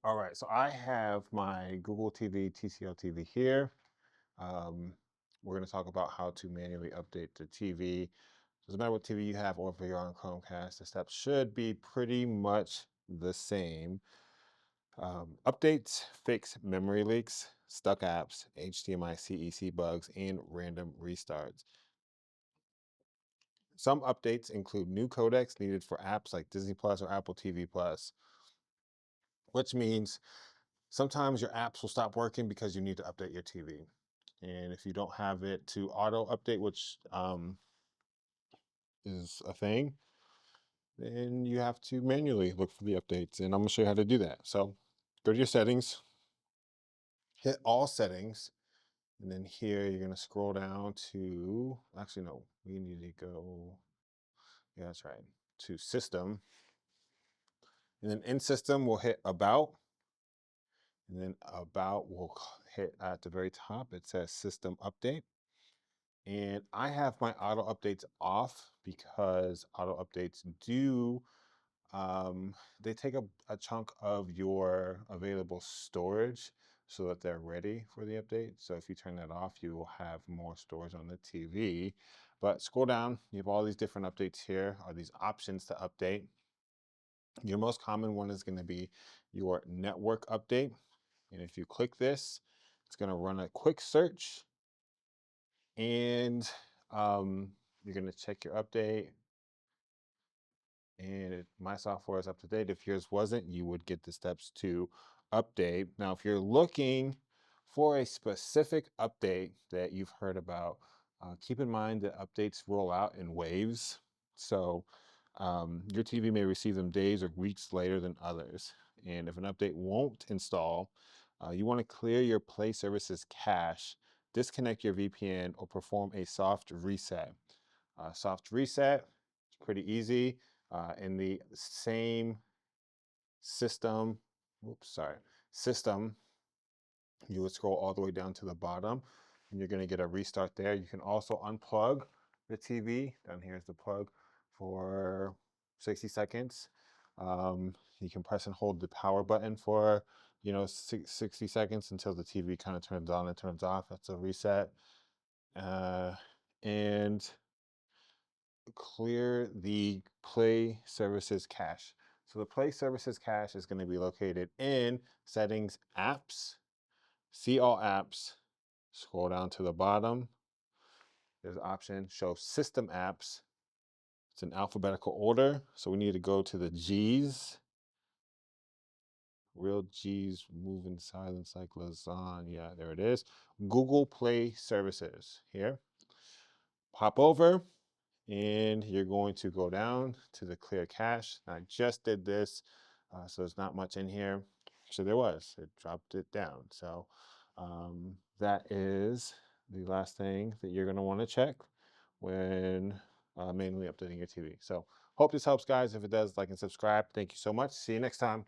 All right, so I have my Google TV, TCL TV here. Um, we're going to talk about how to manually update the TV. Doesn't matter what TV you have or if you're on Chromecast, the steps should be pretty much the same. Updates fix memory leaks, stuck apps, HDMI CEC bugs, and random restarts. Some updates include new codecs needed for apps like Disney Plus or Apple TV Plus, which means sometimes your apps will stop working because you need to update your TV. And if you don't have it to auto update, which is a thing, then you have to manually look for the updates. And I'm gonna show you how to do that. So go to your settings, hit all settings, and then here you're gonna scroll down to, actually no, we need to go, yeah, that's right, to system. And then in system, we'll hit about, and then about will hit at the very top. It says system update. And I have my auto updates off because auto updates do they take a chunk of your available storage so that they're ready for the update. So if you turn that off, you will have more storage on the TV. But scroll down, you have all these different updates here, or these options to update. Your most common one is going to be your network update. And if you click this, it's going to run a quick search and you're going to check your update and my software is up to date. If yours wasn't, you would get the steps to update. Now, if you're looking for a specific update that you've heard about, keep in mind that updates roll out in waves. So your TV may receive them days or weeks later than others. And if an update won't install, you want to clear your Play Services cache, disconnect your VPN, or perform a soft reset. Soft reset is pretty easy. In the same system, oops, sorry, system, you would scroll all the way down to the bottom and you're going to get a restart there. You can also unplug the TV. Down here is the plug for 60 seconds. You can press and hold the power button for 60 seconds until the TV kind of turns on and turns off. That's a reset. And clear the Play Services cache. So the Play Services cache is going to be located in Settings, Apps, see all apps, scroll down to the bottom. There's an option, Show System Apps. It's in alphabetical order, so we need to go to the G's. Real G's move in silence like lasagna. There it is. Google Play Services here. Pop over, and you're going to go down to the clear cache. I just did this, so there's not much in here. So there was, it dropped it down. So that is the last thing that you're going to want to check when manually updating your TV. So hope this helps, guys. If it does, like and subscribe. Thank you so much. See you next time.